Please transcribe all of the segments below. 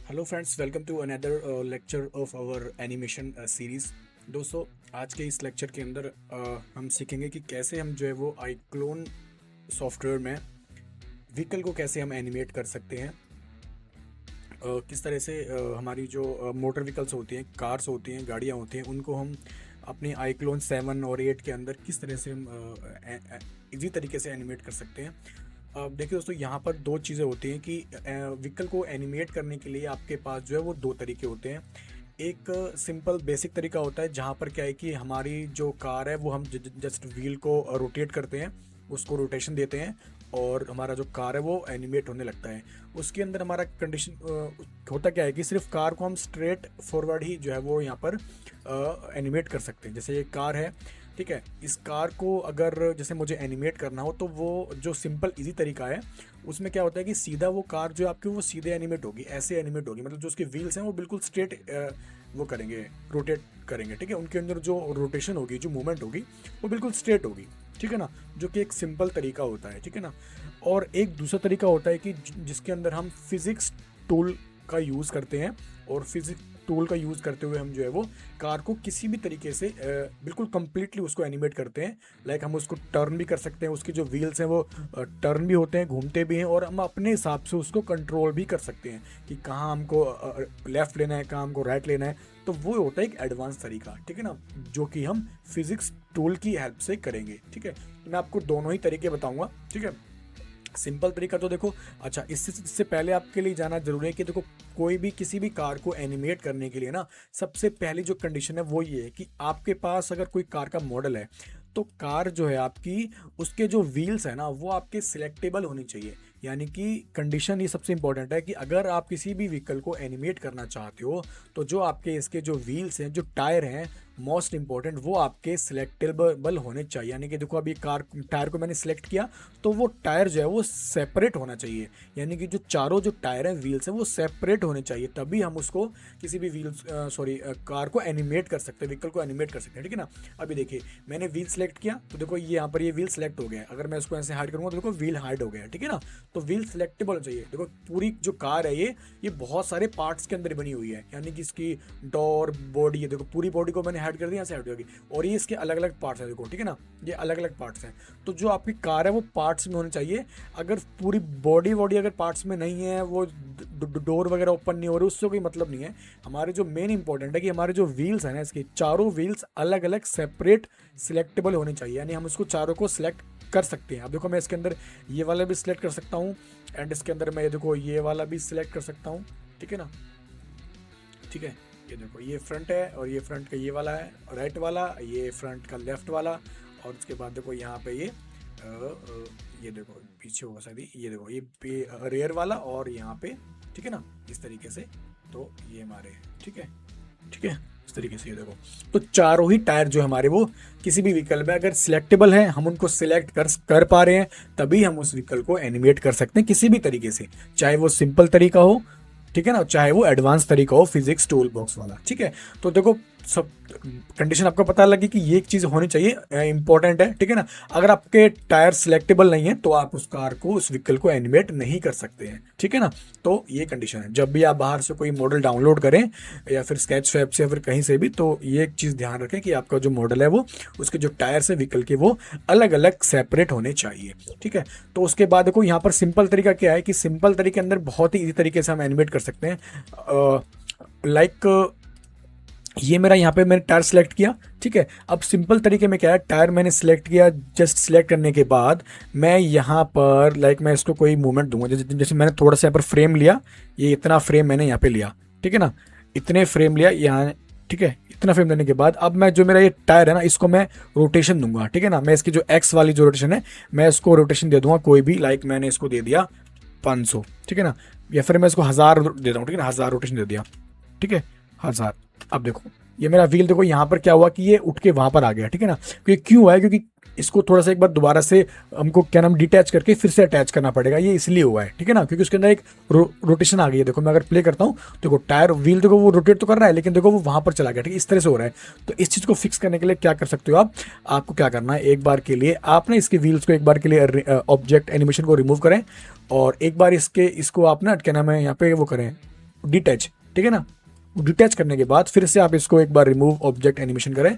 Hello friends, welcome to another lecture of our animation series. दोस्तों, आज के इस लेक्चर के अंदर हम सीखेंगे कि कैसे हम जो है वो आईक्लोन सॉफ्टवेयर में व्हीकल को कैसे हम एनिमेट कर सकते हैं। किस तरह से हमारी जो मोटर व्हीकल्स होती हैं, कार्स होती हैं, गाड़ियाँ होती हैं, उनको हम अपने आईक्लोन 7 और 8 के अंदर किस तरह से हम इजी तरीके से एनिमेट कर सकते हैं। अब देखिए दोस्तों, यहाँ पर दो चीज़ें होती हैं कि व्हीकल को एनिमेट करने के लिए आपके पास जो है वो दो तरीके होते हैं। एक सिंपल बेसिक तरीका होता है जहाँ पर क्या है कि हमारी जो कार है वो हम जस्ट व्हील को रोटेट करते हैं, उसको रोटेशन देते हैं और हमारा जो कार है वो एनिमेट होने लगता है। उसके अंदर हमारा कंडीशन होता क्या है कि सिर्फ कार को हम स्ट्रेट फॉरवर्ड ही जो है वो यहाँ पर एनिमेट कर सकते हैं। जैसे ये कार है, ठीक है, इस कार को अगर जैसे मुझे एनिमेट करना हो तो वो जो सिंपल इजी तरीका है उसमें क्या होता है कि सीधा वो कार जो है आपकी वो सीधे एनिमेट होगी, ऐसे एनिमेट होगी। मतलब जो उसके व्हील्स हैं वो बिल्कुल स्ट्रेट वो करेंगे, रोटेट करेंगे, ठीक है। उनके अंदर जो रोटेशन होगी, जो मूवमेंट होगी, वो बिल्कुल स्ट्रेट होगी, ठीक है ना, जो कि एक सिंपल तरीका होता है, ठीक है ना। और एक दूसरा तरीका होता है कि जिसके अंदर हम फिज़िक्स टूल का यूज़ करते हैं और फिज़िक्स टूल का यूज़ करते हुए हम जो है वो कार को किसी भी तरीके से बिल्कुल कंप्लीटली उसको एनिमेट करते हैं। लाइक हम उसको टर्न भी कर सकते हैं, उसके जो व्हील्स हैं वो टर्न भी होते हैं, घूमते भी हैं, और हम अपने हिसाब से उसको कंट्रोल भी कर सकते हैं कि कहाँ हमको लेफ़्ट लेना है, कहाँ हमको राइट लेना है। तो वो होता है एक एडवांस तरीका, ठीक है ना, जो कि हम फिज़िक्स टूल की हेल्प से करेंगे, ठीक है। तो मैं आपको दोनों ही तरीके बताऊँगा, ठीक है। सिंपल तरीका तो देखो, अच्छा, इससे पहले आपके लिए जाना जरूरी है कि देखो, कोई भी किसी भी कार को एनिमेट करने के लिए ना, सबसे पहली जो कंडीशन है वो ये है कि आपके पास अगर कोई कार का मॉडल है तो कार जो है आपकी, उसके जो व्हील्स है ना वो आपके सिलेक्टेबल होनी चाहिए। यानी कि कंडीशन ये सबसे इंपॉर्टेंट है कि अगर आप किसी भी व्हीकल को एनिमेट करना चाहते हो तो जो आपके इसके जो व्हील्स हैं, जो टायर हैं, मोस्ट इंपॉर्टेंट, वो आपके सिलेक्टेबल होने चाहिए। यानी कि देखो, अभी कार टायर को मैंने सिलेक्ट किया तो वो टायर जो है वो सेपरेट होना चाहिए। यानी कि जो चारों जो टायर हैं, व्हील्स हैं, वो सेपरेट होने चाहिए, तभी हम उसको किसी भी व्हील्स कार को एनिमेट कर सकते हैं, व्हीकल को एनिमेट कर सकते हैं, ठीक है ना। अभी देखिए, मैंने व्हील सेलेक्ट किया तो देखो ये यहाँ पर ये व्हील सेलेक्ट हो गया है। अगर मैं इसको ऐसे हाइड करूँगा तो देखो व्हील हाइड हो गया, ठीक है ना। तो व्हील सेलेक्टेबल होना चाहिए। देखो, पूरी जो कार है ये बहुत सारे पार्ट्स के अंदर बनी हुई है। यानी कि इसकी डोर, बॉडी, ये देखो पूरी बॉडी को मैंने हाइड कर दिया, यहाँ से हाइड होगी, और ये इसके अलग अलग पार्ट्स हैं, देखो, ठीक है ना, ये अलग अलग पार्ट्स हैं। तो जो आपकी कार है वो पार्ट्स में होनी चाहिए। अगर पूरी बॉडी बॉडी अगर पार्ट्स में नहीं है, वो डोर वगैरह ओपन नहीं हो रही, उससे कोई मतलब नहीं है। हमारे जो मेन इंपॉर्टेंट है कि हमारे जो व्हील्स हैं ना, इसके चारों व्हील्स अलग अलग सेपरेट सिलेक्टेबल होने चाहिए। यानी हम उसको चारों को सिलेक्ट कर सकते हैं। अब देखो, मैं इसके अंदर ये वाला भी सिलेक्ट कर सकता हूँ, एंड इसके अंदर मैं ये देखो ये वाला भी सिलेक्ट कर सकता हूँ, ठीक है ना, ठीक है। ये देखो, ये फ्रंट है और ये फ्रंट का ये वाला है राइट वाला, ये फ्रंट का लेफ्ट वाला, और उसके बाद देखो यहाँ पे ये देखो पीछे होगा शायद, ये देखो ये रेयर वाला और यहाँ पे, ठीक है ना, इस तरीके से। तो ये हमारे, ठीक है, ठीक है, इस तरीके से। ये देखो, तो चारों ही टायर जो हमारे वो किसी भी व्हीकल में अगर सिलेक्टेबल है, हम उनको सिलेक्ट कर पा रहे हैं, तभी हम उस व्हीकल को एनिमेट कर सकते हैं किसी भी तरीके से, चाहे वो सिंपल तरीका हो, ठीक है ना, चाहे वो एडवांस तरीका हो फिजिक्स टूल बॉक्स वाला, ठीक है। तो देखो, सब कंडीशन आपको पता लगी कि ये एक चीज़ होनी चाहिए, इंपॉर्टेंट है, ठीक है ना। अगर आपके टायर सिलेक्टेबल नहीं है तो आप उस कार को, उस व्हीकल को एनिमेट नहीं कर सकते हैं, ठीक है ना। तो ये कंडीशन है। जब भी आप बाहर से कोई मॉडल डाउनलोड करें या फिर स्केच फैब से या फिर कहीं से भी, तो ये एक चीज़ ध्यान रखें कि आपका जो मॉडल है वो, उसके जो टायर्स है व्हीकल के, वो अलग अलग सेपरेट होने चाहिए, ठीक है। तो उसके बाद देखो, यहाँ पर सिंपल तरीका क्या है कि सिंपल तरीके के अंदर बहुत ही ईजी तरीके से हम एनिमेट कर सकते हैं। लाइक ये मेरा यहाँ पे मैंने टायर सेलेक्ट किया, ठीक है। अब सिंपल तरीके में क्या है, टायर मैंने सेलेक्ट किया, जस्ट सेलेक्ट करने के बाद मैं यहाँ पर लाइक मैं इसको कोई मूवमेंट दूंगा। जैसे मैंने थोड़ा सा यहाँ पर फ्रेम लिया, ये इतना फ्रेम मैंने यहाँ पे लिया, ठीक है ना, इतने फ्रेम लिया यहाँ, ठीक है। इतना फ्रेम लेने के बाद अब मैं जो मेरा ये टायर है ना, इसको मैं रोटेशन दूंगा, ठीक है ना। मैं इसकी जो एक्स वाली जो रोटेशन है, मैं इसको रोटेशन दे दूंगा कोई भी, लाइक मैंने इसको दे दिया 500, ठीक है ना, या फिर मैं इसको 1000 दे दूँ, ठीक है ना, 1000 रोटेशन दे दिया, ठीक है, 1000। अब देखो, ये मेरा व्हील देखो यहाँ पर क्या हुआ कि ये उठ के वहां पर आ गया, ठीक है ना। क्योंकि क्यों हुआ है, क्योंकि इसको थोड़ा सा एक बार दोबारा से हमको क्या नाम डिटैच करके फिर से अटैच करना पड़ेगा, ये इसलिए हुआ है, ठीक है ना, क्योंकि उसके अंदर एक रोटेशन आ गई है। देखो, मैं अगर प्ले करता हूँ तो देखो टायर व्हील देखो वो रोटेट तो कर रहा है, लेकिन देखो वो वहां पर चला गया, ठीक है, इस तरह से हो रहा है। तो इस चीज को फिक्स करने के लिए क्या कर सकते हो आप, आपको क्या करना है, एक बार के लिए आप ना इसके व्हील्स को एक बार के लिए ऑब्जेक्ट एनिमेशन को रिमूव करें, और एक बार इसको आप ना क्या नाम है यहाँ पे वो करें, डिटैच, ठीक है ना। डिटैच करने के बाद फिर से आप इसको एक बार रिमूव ऑब्जेक्ट एनिमेशन करें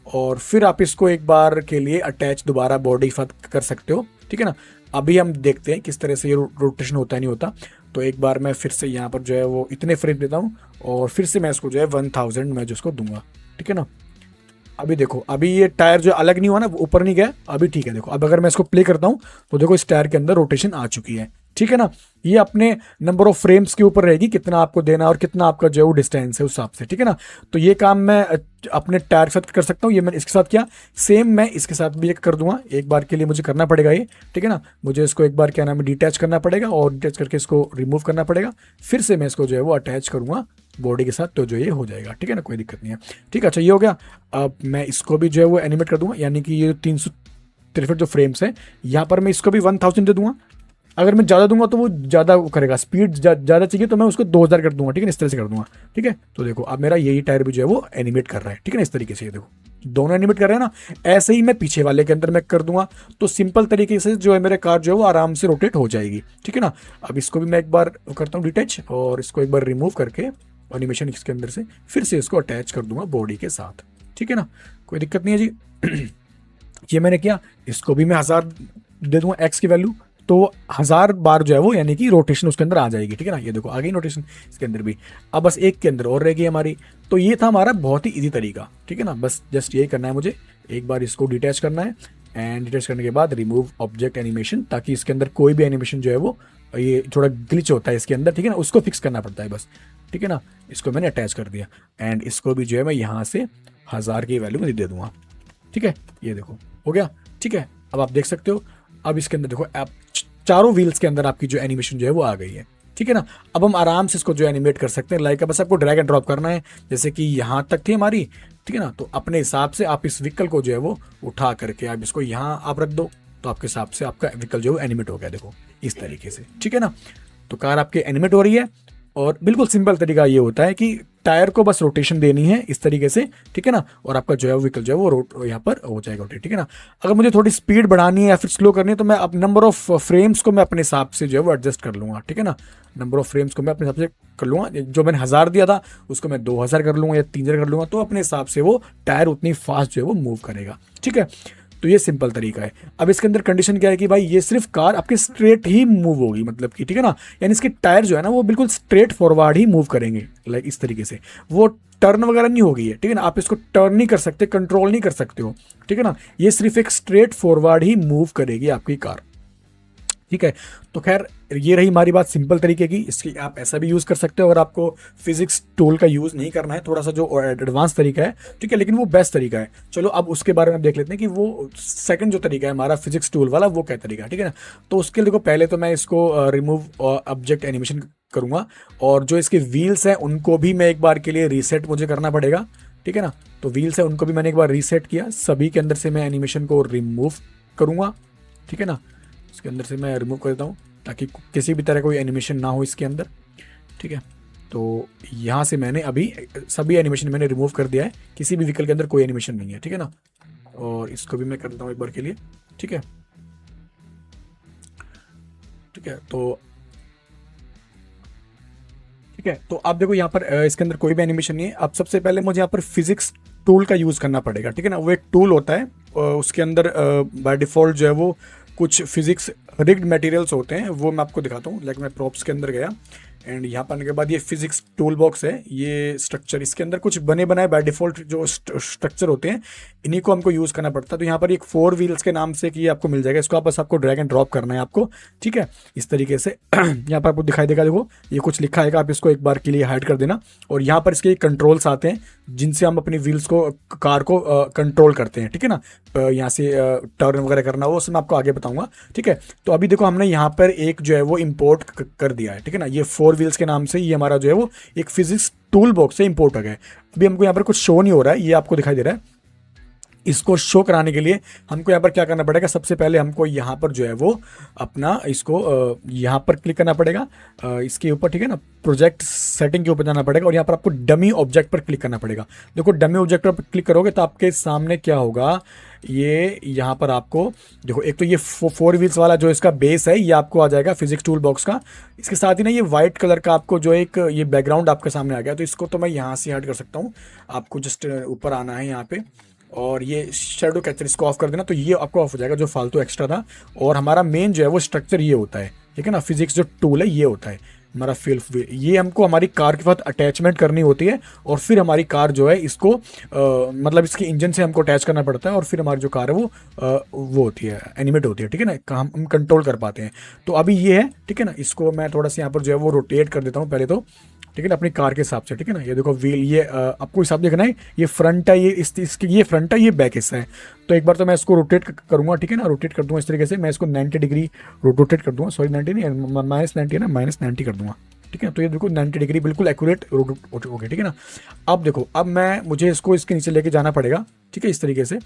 और फिर आप इसको एक बार के लिए अटैच दोबारा बॉडी के साथ कर सकते हो, ठीक है ना। अभी हम देखते हैं किस तरह से ये रोटेशन होता है नहीं होता। तो एक बार मैं फिर से यहाँ पर जो है वो इतने फ्रेम देता हूँ और फिर से मैं इसको जो है 1000 मैं जो इसको दूंगा, ठीक है ना। अभी देखो, अभी ये टायर जो अलग नहीं हुआ ना, वो ऊपर नहीं गया, अभी ठीक है। देखो अब अगर मैं इसको प्ले करता हूँ तो देखो इस टायर के अंदर रोटेशन आ चुकी है, ठीक है ना। ये अपने नंबर ऑफ फ्रेम्स के ऊपर रहेगी कितना आपको देना और कितना आपका जो है वो डिस्टेंस है उस हिसाब से, ठीक है ना। तो ये काम मैं अपने टायर के साथ कर सकता हूँ। ये मैंने इसके साथ किया, सेम मैं इसके साथ भी कर दूंगा। एक बार के लिए मुझे करना पड़ेगा ये, ठीक है ना। मुझे इसको एक बार क्या नाम है डिटैच करना पड़ेगा और डिटैच करके इसको रिमूव करना पड़ेगा, फिर से मैं इसको जो है वो अटैच करूंगा बॉडी के साथ, तो जो ये हो जाएगा, ठीक है ना, कोई दिक्कत नहीं है। ठीक है, अच्छा ये हो गया। अब मैं इसको भी जो है वो एनिमेट कर दूंगा, यानी कि ये 363 जो फ्रेम्स है यहाँ पर मैं इसको भी 1000 दे दूंगा। अगर मैं ज़्यादा दूंगा तो वो ज़्यादा करेगा, स्पीड ज़्यादा चाहिए तो मैं उसको 2000 कर दूंगा, ठीक है ना, इस तरह से कर दूंगा, ठीक है। तो देखो अब मेरा यही टायर भी जो है वो एनिमेट कर रहा है, ठीक है ना, इस तरीके से। ये देखो दोनों एनिमेट कर रहे हैं ना। ऐसे ही मैं पीछे वाले के अंदर मैं कर दूंगा, तो सिंपल तरीके से जो है मेरे कार जो है वो आराम से रोटेट हो जाएगी, ठीक है ना। अब इसको भी मैं एक बार करता हूँ डिटैच और इसको एक बार रिमूव करके एनिमेशन इसके अंदर से फिर से इसको अटैच कर दूंगा बॉडी के साथ, ठीक है ना, कोई दिक्कत नहीं है जी। ये मैंने किया, इसको भी मैं 1000 दे दूंगा एक्स की वैल्यू, तो 1000 बार जो है वो यानी कि रोटेशन उसके अंदर आ जाएगी, ठीक है ना। ये देखो आ गई रोटेशन इसके अंदर भी। अब बस एक के अंदर और रहेगी हमारी। तो ये था हमारा बहुत ही इजी तरीका, ठीक है ना। बस जस्ट यही करना है मुझे, एक बार इसको डिटैच करना है एंड डिटैच करने के बाद रिमूव ऑब्जेक्ट एनिमेशन, ताकि इसके अंदर कोई भी एनिमेशन जो है वो ये थोड़ा ग्लिच होता है इसके अंदर, ठीक है ना, उसको फिक्स करना पड़ता है बस, ठीक है ना। इसको मैंने अटैच कर दिया एंड इसको भी जो है मैं यहाँ से 1000 की वैल्यू में दे दूंगा, ठीक है। ये देखो हो गया, ठीक है। अब आप देख सकते हो, अब इसके अंदर देखो आप चारों व्हील्स के अंदर आपकी जो एनिमेशन जो है वो आ गई है, ठीक है ना। अब हम आराम से इसको जो एनिमेट कर सकते हैं, लाइक बस आपको ड्रैग एंड ड्रॉप करना है, जैसे कि यहाँ तक थी हमारी, ठीक है ना। तो अपने हिसाब से आप इस व्हीकल को जो है वो उठा करके आप इसको यहाँ आप रख दो, तो आपके हिसाब से आपका व्हीकल जो है एनिमेट हो गया, देखो इस तरीके से, ठीक है ना। तो कार आपके एनिमेट हो रही है और बिल्कुल सिंपल तरीका ये होता है कि टायर को बस रोटेशन देनी है इस तरीके से, ठीक है ना, और आपका जो है व्हीकल जो है वो यहाँ पर हो जाएगा रोटेट, ठीक है ना। अगर मुझे थोड़ी स्पीड बढ़ानी है या फिर स्लो करनी है तो मैं अब नंबर ऑफ फ्रेम्स को मैं अपने हिसाब से जो है वो एडजस्ट कर लूँगा, ठीक है ना। नंबर ऑफ फ्रेम्स को मैं अपने हिसाब से कर लूँगा, जो मैंने 1000 दिया था उसको मैं 2000 कर लूँगा या 3000 कर लूँगा, तो अपने हिसाब से वो टायर उतनी फास्ट जो है वो मूव करेगा, ठीक है। तो ये सिंपल तरीका है। अब इसके अंदर कंडीशन क्या है कि भाई ये सिर्फ कार आपकी स्ट्रेट ही मूव होगी, मतलब कि ठीक है ना, यानी इसके टायर जो है ना वो बिल्कुल स्ट्रेट फॉरवर्ड ही मूव करेंगे, लाइक इस तरीके से, वो टर्न वगैरह नहीं होगी, ठीक है ना। आप इसको टर्न नहीं कर सकते, कंट्रोल नहीं कर सकते हो, ठीक है ना। ये सिर्फ एक स्ट्रेट फॉरवर्ड ही मूव करेगी आपकी कार, ठीक है। तो खैर ये रही हमारी बात सिंपल तरीके की। इसकी आप ऐसा भी यूज़ कर सकते हो अगर आपको फिजिक्स टूल का यूज़ नहीं करना है, थोड़ा सा जो एडवांस तरीका है, ठीक है, लेकिन वो बेस्ट तरीका है। चलो अब उसके बारे में देख लेते हैं कि वो सेकंड जो तरीका है हमारा फिजिक्स टूल वाला, वो क्या तरीका है, ठीक है ना। तो उसके लिए देखो पहले तो मैं इसको रिमूव ऑब्जेक्ट एनिमेशन करूँगा और जो इसके व्हील्स हैं उनको भी मैं एक बार के लिए रीसेट मुझे करना पड़ेगा, ठीक है ना। तो व्हील्स है उनको भी मैंने एक बार रीसेट किया, सभी के अंदर से मैं एनिमेशन को रिमूव करूँगा, ठीक है ना। इसके अंदर से मैं रिमूव कर देता हूँ ताकि किसी भी तरह कोई एनिमेशन ना हो इसके अंदर, ठीक है। तो यहाँ से मैंने अभी सभी एनिमेशन मैंने रिमूव कर दिया है, किसी भी व्हीकल के अंदर कोई एनिमेशन नहीं है, ठीक है ना। और इसको भी मैं कर देता हूँ एक बार के लिए, ठीक है, ठीक है। तो ठीक है, तो आप देखो यहाँ पर इसके अंदर कोई भी एनिमेशन नहीं है। अब सबसे पहले मुझे यहाँ पर फिजिक्स टूल का यूज़ करना पड़ेगा, ठीक है ना। वो एक टूल होता है, उसके अंदर बाय डिफ़ॉल्ट जो है वो कुछ फिजिक्स रिग्ड मटेरियल्स होते हैं, वो मैं आपको दिखाता हूँ। लाइक मैं प्रॉप्स के अंदर गया एंड यहाँ पर आने के बाद ये फिजिक्स टूल बॉक्स है, ये स्ट्रक्चर, इसके अंदर कुछ बने बनाए बाय डिफ़ॉल्ट जो स्ट्रक्चर होते हैं, इन्हीं को हमको यूज़ करना पड़ता है। तो यहाँ पर एक 4 व्हील्स के नाम से कि ये आपको मिल जाएगा, इसको आप बस आपको ड्रैग एंड ड्रॉप करना है आपको, ठीक है, इस तरीके से। यहाँ पर आपको दिखाई देगा, देखो ये कुछ लिखा है, आप इसको एक बार के लिए हाइड कर देना। और यहाँ पर इसके कंट्रोल्स आते हैं जिनसे हम अपनी व्हील्स को, कार को कंट्रोल करते हैं, ठीक है ना। यहाँ से टर्न वगैरह करना वो सब मैं आपको आगे बताऊंगा, ठीक है। तो अभी देखो हमने यहाँ पर एक जो है वो इंपोर्ट कर दिया है, ठीक है ना। ये 4 व्हील्स के नाम से ये हमारा जो है वो एक फिजिक्स टूल बॉक्स से इंपोर्ट हो गया है। अभी हमको यहाँ पर कुछ शो नहीं हो रहा है, ये आपको दिखाई दे रहा है। इसको शो कराने के लिए हमको यहाँ पर क्या करना पड़ेगा, सबसे पहले हमको यहाँ पर जो है वो अपना इसको यहाँ पर क्लिक करना पड़ेगा, इसके ऊपर, ठीक है ना, प्रोजेक्ट सेटिंग के ऊपर जाना पड़ेगा और यहाँ पर आपको डमी ऑब्जेक्ट पर क्लिक करना पड़ेगा। देखो डमी ऑब्जेक्ट पर क्लिक करोगे तो आपके सामने क्या होगा, ये यहाँ पर आपको देखो, एक तो ये 4 व्हील्स वाला जो इसका बेस है ये आपको आ जाएगा फिजिक्स टूल बॉक्स का। इसके साथ ही ना ये वाइट कलर का आपको जो एक ये बैकग्राउंड आपके सामने आ गया, तो इसको तो मैं यहाँ से हट कर सकता हूँ। आपको जस्ट ऊपर आना है यहाँ पे, और ये शेडो कैचर इसको ऑफ कर देना, तो ये आपको ऑफ हो जाएगा जो फालतू एक्स्ट्रा था। और हमारा मेन जो है वो स्ट्रक्चर ये होता है, ठीक है ना, फिजिक्स जो टूल है ये होता है हमारा फिल। ये हमको हमारी कार के साथ अटैचमेंट करनी होती है, और फिर हमारी कार जो है इसको मतलब इसके इंजन से हमको अटैच करना पड़ता है, और फिर हमारी जो कार है वो होती है, एनिमेट होती है, ठीक है ना, हम कंट्रोल कर पाते हैं। तो अभी ये है, ठीक है ना, इसको मैं थोड़ा सा यहाँ पर जो है वो रोटेट कर देता हूँ पहले तो, ठीक है ना, अपनी कार के हिसाब से, ठीक है ना। ये देखो व्हील, ये आपको हिसाब देखना है, ये फ्रंट है, ये इसकी ये फ्रंट है, ये बैक हिस्सा है। तो एक बार तो मैं इसको रोटेट करूंगा, ठीक है ना, रोटेट कर दूंगा इस तरीके से, मैं इसको 90 डिग्री रोटेट कर दूंगा, सॉरी 90 नहीं, -90 है ना, -90 कर दूंगा, ठीक है। तो ये देखो 90 डिग्री बिल्कुल एक्यूरेट हो गया, ठीक है ना। अब देखो, अब मुझे इसको इसके नीचे लेके जाना पड़ेगा, ठीक है, इस तरीके से।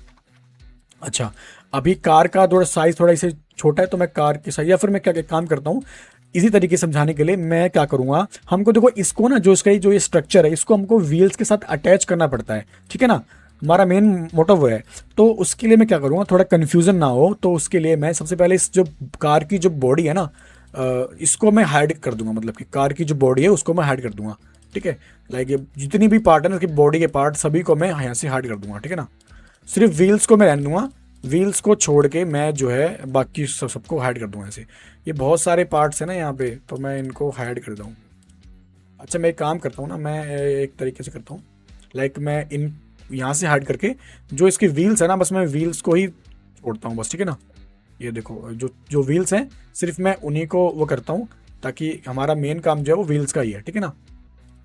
अच्छा, अभी कार का थोड़ा साइज थोड़ा इसे छोटा है, तो मैं कार की साइज, या फिर मैं क्या काम करता हूँ इसी तरीके से समझाने के लिए मैं क्या करूंगा, हमको देखो इसको ना, जो इसका जो ये स्ट्रक्चर है इसको हमको व्हील्स के साथ अटैच करना पड़ता है, ठीक है ना, हमारा मेन मोटिव वो है। तो उसके लिए मैं क्या करूंगा, थोड़ा कन्फ्यूजन ना हो, तो उसके लिए मैं सबसे पहले इस जो कार की जो बॉडी है ना, इसको मैं हाइड कर दूंगा, मतलब कि कार की जो बॉडी है उसको मैं हाइड कर दूंगा, ठीक है। लाइक ये जितनी भी पार्ट है ना उसकी बॉडी के पार्ट सभी को मैं यहाँ से हाइड कर दूंगा, ठीक है ना। सिर्फ व्हील्स को मैं रहने दूंगा, व्हील्स को छोड़ के मैं जो है बाकी सबको हाइड कर दूंगा ऐसे। ये बहुत सारे पार्ट्स हैं ना यहाँ पे, तो मैं इनको हाइड कर दूँ। अच्छा, मैं एक काम करता हूँ ना, मैं एक तरीके से करता हूँ, लाइक मैं इन यहाँ से हाइड करके जो इसकी व्हील्स है ना, बस मैं व्हील्स को ही छोड़ता हूँ बस, ठीक है ना। ये देखो जो जो व्हील्स हैं सिर्फ मैं उन्हीं को वो करता हूँ, ताकि हमारा मेन काम जो है वो व्हील्स का ही है, ठीक है ना।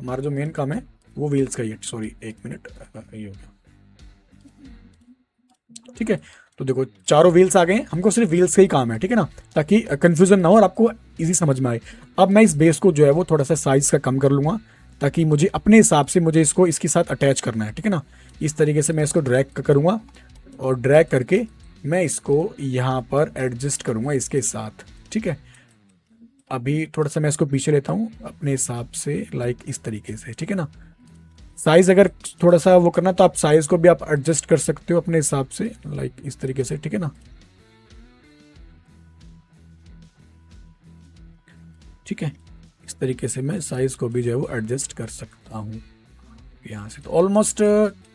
हमारा जो मेन काम है वो व्हील्स का ही है। सॉरी, एक मिनट, ये हो गया, ठीक है। तो देखो चारों व्हील्स आ गए हैं, हमको सिर्फ व्हील्स का ही काम है, ठीक है ना, ताकि कंफ्यूजन ना हो और आपको इजी समझ में आए। अब मैं इस बेस को जो है वो थोड़ा सा साइज का कम कर लूँगा, ताकि मुझे अपने हिसाब से मुझे इसको इसके साथ अटैच करना है, ठीक है ना। इस तरीके से मैं इसको ड्रैग करूँगा, और ड्रैग करके मैं इसको यहाँ पर एडजस्ट करूँगा इसके साथ, ठीक है। अभी थोड़ा सा मैं इसको पीछे लेता हूँ अपने हिसाब से, लाइक इस तरीके से, ठीक है ना। साइज अगर थोड़ा सा वो करना तो आप साइज को भी आप एडजस्ट कर सकते हो अपने हिसाब से, लाइक इस तरीके से, ठीक है ना, ठीक है। इस तरीके से मैं साइज को भी जो है वो एडजस्ट कर सकता हूँ यहाँ से। तो ऑलमोस्ट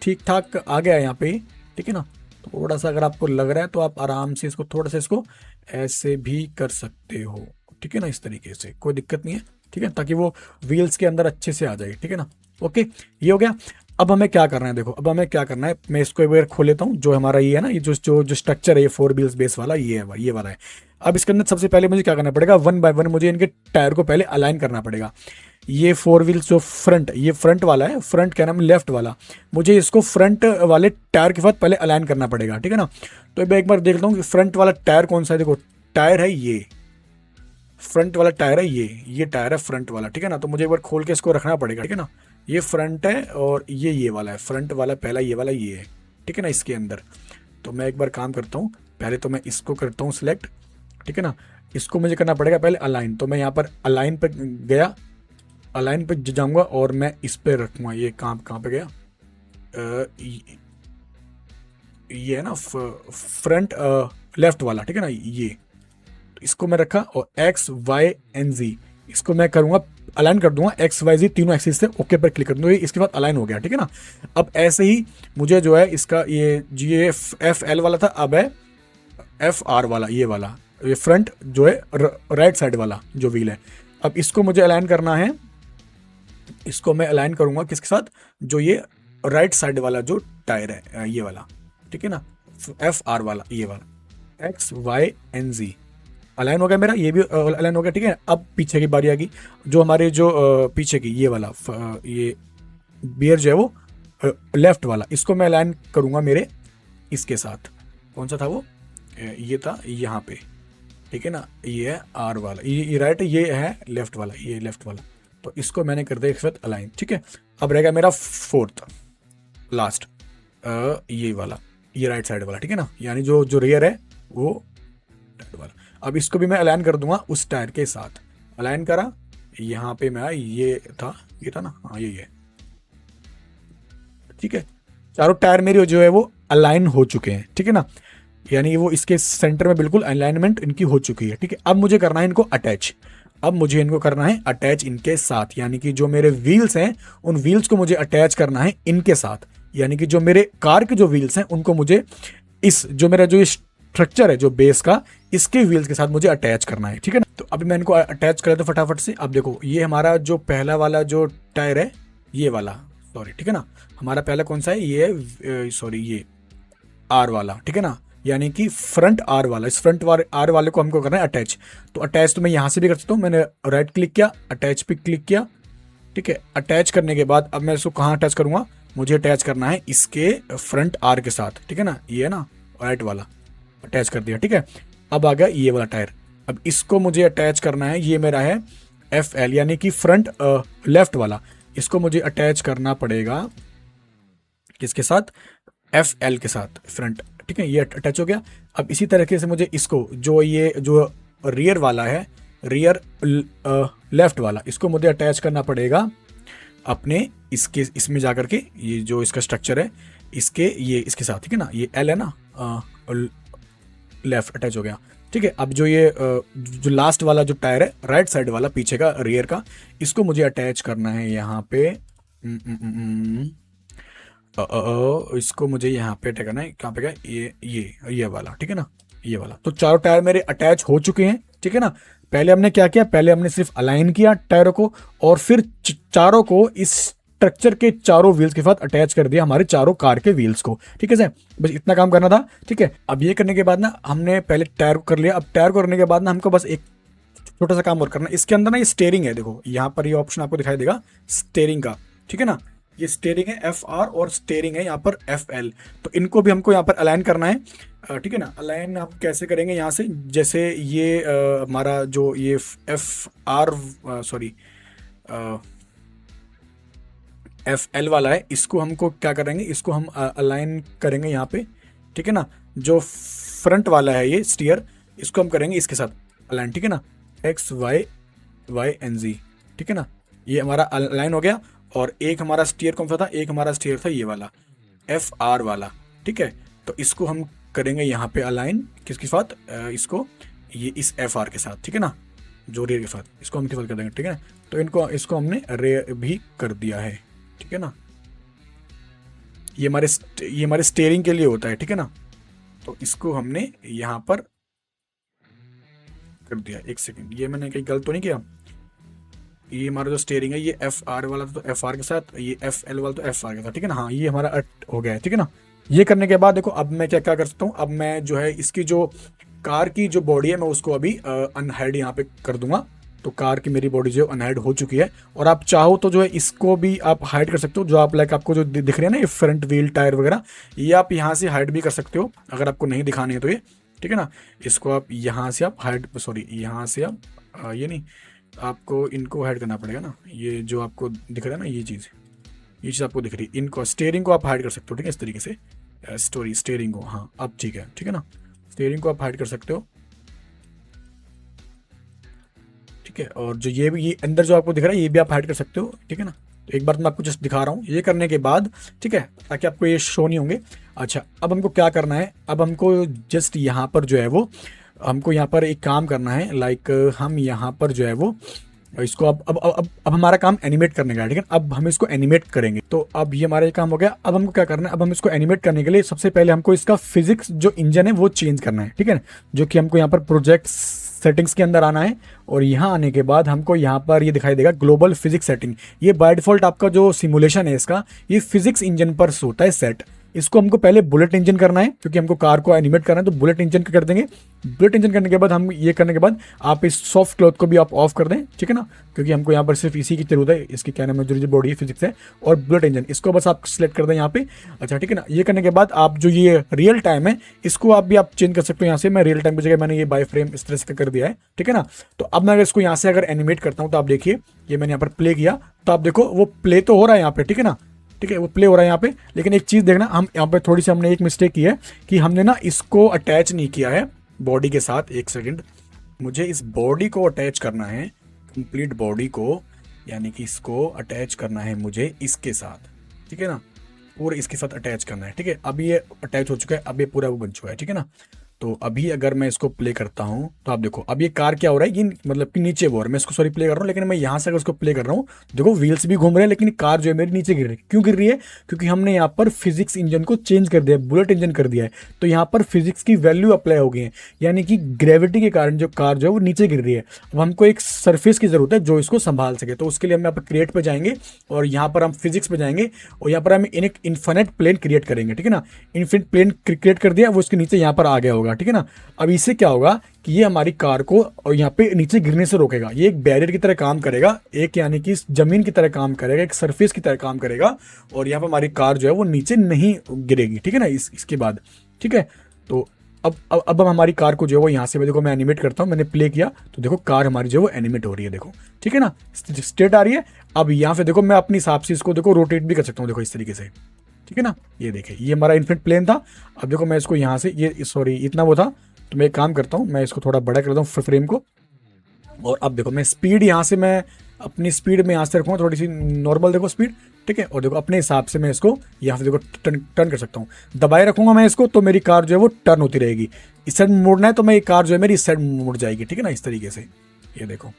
ठीक ठाक आ गया है यहाँ पे, ठीक है ना। थोड़ा सा अगर आपको लग रहा है तो आप आराम से इसको थोड़ा सा इसको ऐसे भी कर सकते हो, ठीक है ना, इस तरीके से कोई दिक्कत नहीं है, ठीक है, ताकि वो व्हील्स के अंदर अच्छे से आ जाए, ठीक है ना। ओके, ये हो गया। अब हमें क्या करना है, देखो अब हमें क्या करना है, मैं इसको एक बार खोल लेता हूँ। जो हमारा ये है ना, ये जो जो जो स्ट्रक्चर है ये 4 व्हील्स बेस वाला, ये है, ये वाला है। अब इसके अंदर सबसे पहले मुझे क्या करना पड़ेगा, 1 बाय 1 मुझे इनके टायर को पहले अलाइन करना पड़ेगा। ये 4 व्हील्स जो फ्रंट, ये फ्रंट वाला है, फ्रंट क्या नाम, लेफ्ट वाला, मुझे इसको फ्रंट वाले टायर के साथ पहले अलाइन करना पड़ेगा, ठीक है ना। तो मैं एक बार देखता हूँ कि फ्रंट वाला टायर कौन सा है। देखो टायर है ये, फ्रंट वाला टायर है ये टायर है फ्रंट वाला, ठीक है ना। तो मुझे एक बार खोल के इसको रखना पड़ेगा, ठीक है ना। ये फ्रंट है, और ये वाला है, फ्रंट वाला पहला ये वाला ये है, ठीक है ना, इसके अंदर। तो मैं एक बार काम करता हूँ, पहले तो मैं इसको करता हूँ सिलेक्ट, ठीक है ना। इसको मुझे करना पड़ेगा पहले अलाइन, तो मैं यहाँ पर अलाइन पे गया, अलाइन पे जाऊँगा और मैं इस पे रखूँगा। ये कहाँ पे गया, ये है ना फ्रंट लेफ्ट वाला, ठीक है ना, ये इसको मैं रखा, और एक्स वाई एन जी इसको मैं करूंगा अलाइन कर दूंगा, एक्स वाई जी तीनों एक्सिस से ओके पर क्लिक कर दूंगा, इसके बाद अलाइन हो गया, ठीक है ना। अब ऐसे ही मुझे जो है इसका ये जी एफ एल वाला था, अब है एफ आर वाला, ये वाला, ये फ्रंट जो है राइट साइड वाला जो व्हील है। अब इसको मुझे अलाइन करना है, इसको मैं अलाइन करूंगा किसके साथ, जो ये राइट साइड वाला जो टायर है ये वाला, ठीक है ना, एफ आर वाला, ये वाला X Y N G align हो गया मेरा, ये भी अलाइन हो गया, ठीक है। अब पीछे की बारी आ गई, जो हमारे जो पीछे की ये वाला ये बियर जो है वो लेफ्ट वाला, इसको मैं अलाइन करूंगा मेरे इसके साथ। कौन सा था वो, ये था यहाँ पे, ठीक है ना, ये है आर वाला, ये राइट है, ये है लेफ्ट वाला, ये लेफ्ट वाला। तो इसको मैंने कर दिया एक साथ अलाइन, ठीक है। अब रहेगा मेरा फोर्थ लास्ट, ये वाला, ये राइट साइड वाला, ठीक है ना, यानी जो जो रियर है वो राइट वाला। अब इसको भी मैं अलाइन कर दूंगा उस टायर के साथ, अलाइन करा, यहाँ पे मैं ये था ना, हाँ ये है, ठीक है। चारों टायर मेरे जो है वो अलाइन हो चुके हैं, ठीक है ना, यानी वो इसके सेंटर में बिल्कुल अलाइनमेंट इनकी हो चुकी है, ठीक है। अब मुझे करना है इनको अटैच, अब मुझे इनको करना है अटैच इनके साथ, यानी कि जो मेरे व्हील्स हैं उन व्हील्स को मुझे अटैच करना है इनके साथ, यानी कि जो मेरे कार के जो व्हील्स हैं उनको मुझे इस जो मेरा जो स्ट्रक्चर है जो बेस का, इसके व्हील्स के साथ मुझे अटैच करना है, ठीक है ना। तो अभी मैं इनको अटैच कर देता हूँ फटाफट से। अब देखो ये हमारा जो पहला वाला जो टायर है ये वाला, सॉरी, ठीक है ना, हमारा पहला कौन सा है, ये है सॉरी ये आर वाला, ठीक है ना, यानी कि फ्रंट आर वाला, इस फ्रंट आर वाले को हमको करना है अटैच। तो अटैच तो मैं यहाँ से भी कर सकता हूँ, मैंने राइट क्लिक किया, अटैच पे क्लिक किया, ठीक है। अटैच करने के बाद अब मैं इसको कहाँ अटैच करूँगा, मुझे अटैच करना है इसके फ्रंट आर के साथ, ठीक है ना, ये है ना राइट वाला, अटैच कर दिया, ठीक है। अब आ गया ये वाला टायर, अब इसको मुझे अटैच करना है, ये मेरा है एफ एल यानी कि फ्रंट लेफ्ट वाला, इसको मुझे अटैच करना पड़ेगा किसके साथ, एफ एल के साथ फ्रंट, ठीक है, ये अटैच हो गया। अब इसी तरीके से मुझे इसको जो ये जो रियर वाला है, रियर लेफ्ट वाला, इसको मुझे अटैच करना पड़ेगा अपने इसके इसमें जाकर के, ये जो इसका स्ट्रक्चर है इसके ये इसके साथ, ठीक है ना, ये एल है ना, लेफ्ट अटैच हो गया, ठीक है। अब जो ये जो लास्ट वाला जो टायर है राइट साइड वाला पीछे का रियर का, इसको मुझे अटैच करना है यहाँ पे, इसको मुझे यहाँ पे अटैच करना है, कहाँ पे गया ये वाला, ठीक है ना, ये वाला। तो चारों टायर मेरे अटैच हो चुके हैं, ठीक है ना। पहले हमने क्या किया, पहले हमने सिर्फ अलाइन किया टायरों को और फिर चारों को इस स्ट्रक्चर के चारों व्हील्स के साथ अटैच कर दिया, हमारे चारों कार के व्हील्स को, ठीक है सर, बस इतना काम करना था, ठीक है। अब ये करने के बाद ना हमने पहले टायर को कर लिया, अब टायर को करने के बाद ना हमको बस एक छोटा सा काम और करना है। इसके अंदर ना ये स्टेयरिंग है, देखो यहाँ पर ये ऑप्शन आपको दिखाई देगा स्टेयरिंग का, ठीक है ना, ये स्टेयरिंग है एफ आर और स्टेयरिंग है यहाँ पर एफ एल, तो इनको भी हमको यहाँ पर अलाइन करना है, ठीक है ना। अलाइन हम कैसे करेंगे यहाँ से, जैसे ये हमारा जो ये F R sorry F L वाला है, इसको हमको क्या करेंगे, इसको हम अलाइन करेंगे यहाँ पे, ठीक है ना। जो फ्रंट वाला है ये स्टीयर, इसको हम करेंगे इसके साथ अलाइन, ठीक है ना, X Y Y N G, ठीक है ना, ये हमारा अलाइन हो गया। और एक हमारा स्टीयर कौन सा था, एक हमारा स्टीयर था ये वाला एफ आर वाला, ठीक है। तो इसको हम करेंगे यहाँ पे अलाइन किसके साथ, इसको ये इस एफ आर के साथ, ठीक है ना, जो रेयर के साथ, इसको हम किस कर देंगे, ठीक है ना। तो इसको हमने रेयर भी कर दिया है, ठीक है ना। ये हमारे स्टेयरिंग के लिए होता है, ठीक है ना। तो इसको हमने यहाँ पर कर दिया, एक सेकंड, ये मैंने कहीं गलत तो नहीं किया, ये हमारा जो स्टेयरिंग है ये एफ आर वाला तो एफ आर के साथ, ये एफ एल वाला तो एफ आर के साथ, ठीक है ना। हाँ, ये हमारा हो गया है, ठीक है ना। ये करने के बाद देखो अब मैं क्या क्या कर सकता हूँ, अब मैं जो है इसकी जो कार की जो बॉडी है मैं उसको अभी अनहाइड यहाँ पे कर दूंगा। तो कार की मेरी बॉडी जो अनहाइड हो चुकी है, और आप चाहो तो जो है इसको भी आप हाइड कर सकते हो, जो आप लाइक आपको जो दिख रहे हैं ना ये फ्रंट व्हील टायर वगैरह, ये आप यहाँ से हाइड भी कर सकते हो अगर आपको नहीं दिखानी है तो, ये ठीक है ना। इसको आप यहाँ से आप हाइड, सॉरी यहाँ से आप ये नहीं, आपको इनको हाइड करना पड़ेगा ना, ये जो आपको दिख रहा है ना ये चीज़ आपको दिख रही है, इनको स्टेयरिंग को आप हाइड कर सकते हो, ठीक है, इस तरीके से स्टेयरिंग को, हाँ अब ठीक है ना, स्टेयरिंग को आप हाइड कर सकते हो, ठीक है। और जो ये भी ये अंदर जो आपको दिख रहा है ये भी आप हाइड कर सकते हो, ठीक है ना। तो एक बार तो मैं आपको जस्ट दिखा रहा हूँ ये करने के बाद, ठीक है, ताकि आपको ये शो नहीं होंगे। अच्छा, अब हमको क्या करना है, अब हमको जस्ट यहाँ पर जो है वो हमको यहाँ पर एक काम करना है, लाइक हम यहाँ पर जो है वो इसको अब हमारा काम एनिमेट करने का है, ठीक है। अब हम इसको एनिमेट करेंगे, तो अब ये हमारा काम हो गया। अब हमको क्या करना है, अब हम इसको एनिमेट करने के लिए सबसे पहले हमको इसका फिजिक्स जो इंजन है वो चेंज करना है, ठीक है ना, जो कि हमको यहाँ पर प्रोजेक्ट सेटिंग्स के अंदर आना है। और यहाँ आने के बाद हमको यहाँ पर ये दिखाई देगा ग्लोबल फिजिक्स सेटिंग, ये बाय डिफॉल्ट आपका जो सिमुलेशन है इसका ये फिजिक्स इंजन पर होता है सेट। इसको हमको पहले बुलेट इंजन करना है, क्योंकि हमको कार को एनिमेट करना है, तो बुलेट इंजन कर देंगे। बुलेट इंजन करने के बाद हम ये करने के बाद आप इस सॉफ्ट क्लॉथ को भी आप ऑफ कर दें, ठीक है ना, क्योंकि हमको यहाँ पर सिर्फ इसी की जरूरत है, इसकी क्या नाम है जो बॉडी फिजिक्स है और बुलेट इंजन, इसको बस आप सिलेक्ट कर दें यहाँ पे। अच्छा, ठीक है ना। ये करने के बाद आप जो ये रियल टाइम है इसको आप भी आप चेंज कर सकते हो, यहाँ से मैं रियल टाइम की जगह मैंने ये बाय फ्रेम इस तरह से कर दिया है, ठीक है ना। तो अब मैं अगर इसको यहाँ से अगर एनिमेट करता हूँ तो आप देखिए ये मैंने यहाँ पर प्ले किया, तो आप देखो वो प्ले तो हो रहा है यहाँ पे, ठीक है ना, ठीक है, वो प्ले हो रहा है यहाँ पे। लेकिन एक चीज़ देखना, हम यहाँ पे थोड़ी सी हमने एक मिस्टेक की है कि हमने ना इसको अटैच नहीं किया है बॉडी के साथ। एक सेकंड, मुझे इस बॉडी को अटैच करना है, कंप्लीट बॉडी को, यानी कि इसको अटैच करना है मुझे इसके साथ, ठीक है ना। पूरे इसके साथ अटैच करना है। ठीक है, अब ये अटैच हो चुका है, अब ये पूरा वो बन चुका है। ठीक है ना, तो अभी अगर मैं इसको प्ले करता हूँ तो आप देखो अब ये कार क्या हो रहा है, ये मतलब कि नीचे वो, और मैं इसको सॉरी प्ले कर रहा हूँ, लेकिन मैं यहाँ से अगर उसको प्ले कर रहा हूँ, देखो व्हील्स भी घूम रहे हैं, लेकिन कार जो है मेरी नीचे गिर रही है। क्यों गिर रही है? क्योंकि हमने यहाँ पर फिजिक्स इंजन को चेंज कर दिया है, बुलेट इंजन कर दिया है, तो यहाँ पर फिजिक्स की वैल्यू अप्लाई हो गई है, यानी कि ग्रेविटी के कारण जो कार जो है वो नीचे गिर रही है। अब हमको एक सरफेस की जरूरत है जो इसको संभाल सके, तो उसके लिए हम यहाँ पर क्रिएट पे जाएंगे और यहाँ पर हम फिजिक्स पे जाएंगे और यहाँ पर हम एक इन्फिनिट प्लेन क्रिएट करेंगे। ठीक है ना, इन्फिनिट प्लेन क्रिएट कर दिया, वो इसके नीचे यहाँ पर आ गया होगा। ठीक है ना, अब इससे क्या होगा कि ये हमारी कार को और यहाँ पे नीचे गिरने से रोकेगा। ये एक बैरियर की तरह काम करेगा, एक यानी कि जमीन की तरह काम करेगा, एक सरफेस की तरह काम करेगा, और यहाँ पे हमारी कार जो है वो नीचे नहीं गिरेगी। ठीक है ना, इसके बाद ठीक है, तो अब हम हमारी कार को जो है वो यहाँ से देखो मैं एनिमेट करता हूँ, मैंने प्ले किया तो देखो कार हमारी जो है वो एनिमेट हो रही है, देखो। ठीक है ना, स्ट्रेट आ रही है। अब यहाँ पे देखो मैं अपने हिसाब से इसको देखो रोटेट भी कर सकता हूँ, देखो इस तरीके से। ठीक है ना, ये देखिए ये हमारा इन्फिनिट प्लेन था। अब देखो मैं इसको यहाँ से ये सॉरी इतना वो था, तो मैं एक काम करता हूँ, मैं इसको थोड़ा बड़ा कर देता हूँ फ्रेम को, और अब देखो मैं स्पीड यहाँ से मैं अपनी स्पीड में यहाँ से रखूँगा थोड़ी सी नॉर्मल, देखो स्पीड। ठीक है, और देखो अपने हिसाब से मैं इसको यहाँ से देखो टर्न कर सकता हूँ, दबाए रखूँगा मैं इसको, तो मेरी कार जो है वो टर्न होती रहेगी। इस साइड मुड़ना है तो मैं ये कार जो है मेरी इस साइड मुड़ जाएगी। ठीक है ना, इस तरीके से ये देखो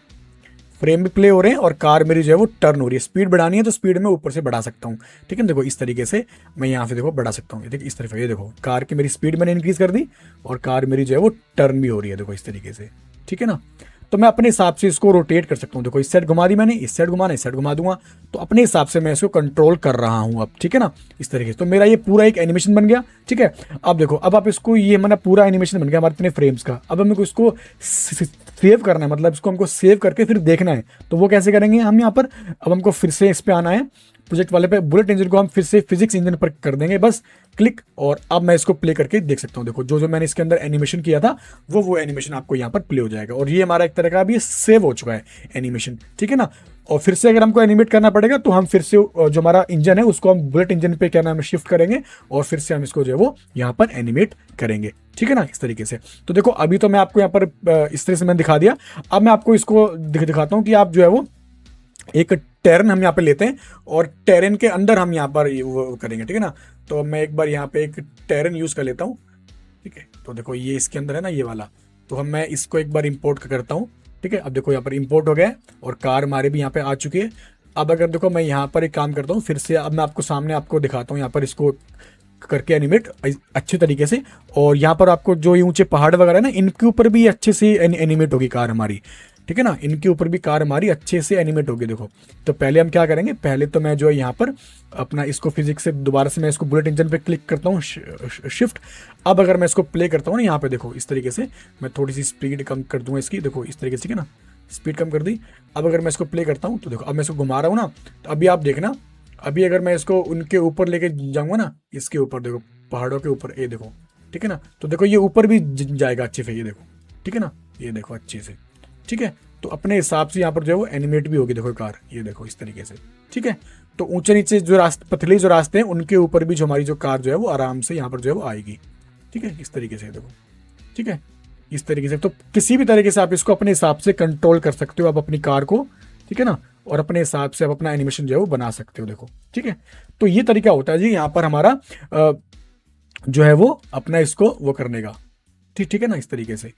फ्रेम भी प्ले हो रहे हैं और कार मेरी जो है वो टर्न हो रही है। स्पीड बढ़ानी है तो स्पीड में ऊपर से बढ़ा सकता हूँ। ठीक है, देखो इस तरीके से मैं यहाँ से देखो बढ़ा सकता हूँ, देखो इस तरफ, ये देखो कार की मेरी स्पीड मैंने इंक्रीज कर दी और कार मेरी जो है वो टर्न भी हो रही है, देखो इस तरीके से। ठीक है ना, तो मैं अपने हिसाब से इसको रोटेट कर सकता हूँ, देखो इस साइड घुमा दी मैंने, इस साइड घुमाना, इस साइड घुमा दूंगा, तो अपने हिसाब से मैं इसको कंट्रोल कर रहा हूँ अब। ठीक है ना, इस तरीके से तो मेरा ये पूरा एक एनिमेशन बन गया। ठीक है, अब देखो अब आप इसको, ये मैंने पूरा एनिमेशन बन गया हमारे इतने फ्रेम्स का। अब हमको इसको सेव करना है, मतलब इसको हमको सेव करके फिर देखना है, तो वो कैसे करेंगे हम यहाँ पर। अब हमको फिर से इस पे आना है, प्रोजेक्ट वाले पे, बुलेट इंजन को हम फिर से फिजिक्स इंजन पर कर देंगे बस क्लिक, और अब मैं इसको प्ले करके देख सकता हूँ। देखो जो जो मैंने इसके अंदर एनिमेशन किया था वो एनिमेशन आपको यहाँ पर प्ले हो जाएगा, और ये हमारा एक तरह का अभी सेव हो चुका है एनिमेशन। ठीक है ना, और फिर से अगर हमको एनिमेट करना पड़ेगा तो हम फिर से जो हमारा इंजन है उसको हम बुलेट इंजन पे क्या नाम है शिफ्ट करेंगे, और फिर से हम इसको जो है वो यहाँ पर एनिमेट करेंगे। ठीक है ना, इस तरीके से। तो देखो अभी तो मैं आपको यहाँ पर इस तरह से मैंने दिखा दिया। अब मैं आपको इसको दिखाता हूँ कि आप जो है वो एक टेरन हम यहाँ पे लेते हैं और टेरन के अंदर हम यहाँ पर वो करेंगे। ठीक है ना, तो मैं एक बार यहाँ पे एक टेरन यूज कर लेता हूँ। ठीक है, तो देखो ये इसके अंदर है ना ये वाला, तो हम मैं इसको एक बार इंपोर्ट करता हूँ। ठीक है, अब देखो यहाँ पर इंपोर्ट हो गया है और कार हमारे भी यहाँ पे आ चुकी है। अब अगर देखो मैं यहाँ पर एक काम करता हूँ फिर से, अब मैं आपको सामने आपको दिखाता हूँ यहाँ पर इसको करके एनिमेट अच्छे तरीके से, और यहाँ पर आपको जो ये ऊंचे पहाड़ वगैरह है ना इनके ऊपर भी अच्छे से एनिमेट होगी कार हमारी। ठीक है ना, इनके ऊपर भी कार हमारी अच्छे से एनिमेट होगी, देखो। तो पहले हम क्या करेंगे, पहले तो मैं जो है यहाँ पर अपना इसको फिजिक्स से दोबारा से मैं इसको बुलेट इंजन पे क्लिक करता हूँ शिफ्ट। अब अगर मैं इसको प्ले करता हूँ ना यहाँ पे देखो इस तरीके से, मैं थोड़ी सी स्पीड कम कर दूंगा इसकी, देखो इस तरीके से। ठीक है ना, स्पीड कम कर दी। अब अगर मैं इसको प्ले करता हूँ तो देखो अब मैं इसको घुमा रहा हूँ ना, तो अभी आप देखना, अभी अगर मैं इसको उनके ऊपर लेके जाऊंगा ना, इसके ऊपर देखो पहाड़ों के ऊपर, ये देखो। ठीक है ना, तो देखो ये ऊपर भी जाएगा अच्छे से, ये देखो। ठीक है ना, ये देखो अच्छे से। ठीक है, तो अपने हिसाब से यहाँ पर जो है वो एनिमेट भी होगी, देखो कार, ये देखो इस तरीके से। ठीक है, तो ऊंचे नीचे जो रास्ते, पथले जो रास्ते हैं उनके ऊपर भी जो हमारी जो कार जो है वो आराम से यहाँ पर जो है वो आएगी। ठीक है, इस तरीके से देखो। ठीक है, इस तरीके से। तो किसी भी तरीके से आप इसको अपने हिसाब से कंट्रोल कर सकते हो आप अपनी कार को। ठीक है ना, और अपने हिसाब से आप अपना एनिमेशन जो है वो बना सकते हो, देखो। ठीक है, तो ये तरीका होता है जी यहाँ पर हमारा जो है वो अपना इसको वो करने का। ठीक है ना, इस तरीके से।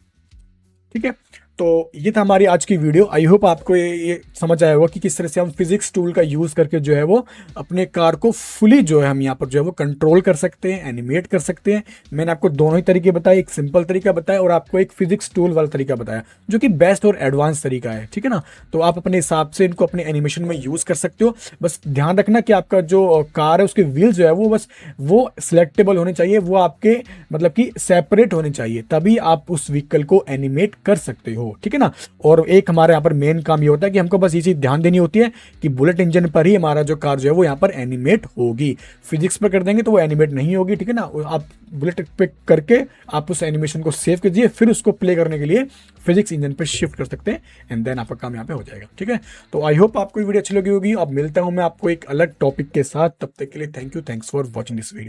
ठीक है, तो ये था हमारी आज की वीडियो। आई होप आपको ये समझ आया होगा कि किस तरह से हम फिजिक्स टूल का यूज़ करके जो है वो अपने कार को फुली जो है हम यहाँ पर जो है वो कंट्रोल कर सकते हैं, एनिमेट कर सकते हैं। मैंने आपको दोनों ही तरीके बताए, एक सिंपल तरीका बताया और आपको एक फिजिक्स टूल वाला तरीका बताया जो कि बेस्ट और एडवांस तरीका है। ठीक है ना, तो आप अपने हिसाब से इनको अपने एनिमेशन में यूज़ कर सकते हो। बस ध्यान रखना कि आपका जो कार है उसके व्हील जो है वो बस वो सिलेक्टेबल होने चाहिए, वो आपके मतलब कि सेपरेट होने चाहिए, तभी आप उस व्हीकल को एनिमेट कर सकते हो। ठीक है ना, और एक हमारे यहाँ पर मेन काम ये होता है कि हमको बस ये चीज ध्यान देनी होती है कि बुलेट इंजन पर ही हमारा जो कार जो है वो यहाँ पर एनिमेट होगी। फिजिक्स पर कर देंगे तो वो एनिमेट नहीं होगी। ठीक है ना, आप बुलेट पे करके आप उस एनिमेशन को सेव कीजिए, फिर उसको प्ले करने के लिए फिजिक्स इंजन पे शिफ्ट कर सकते हैं, एंड देन आपका काम यहाँ पे हो जाएगा। ठीक है, तो आई होप आपको वीडियो अच्छी लगी होगी। अब मिलता हूँ मैं आपको एक अलग टॉपिक के साथ, तब तक के लिए thank you, thanks for watching this video.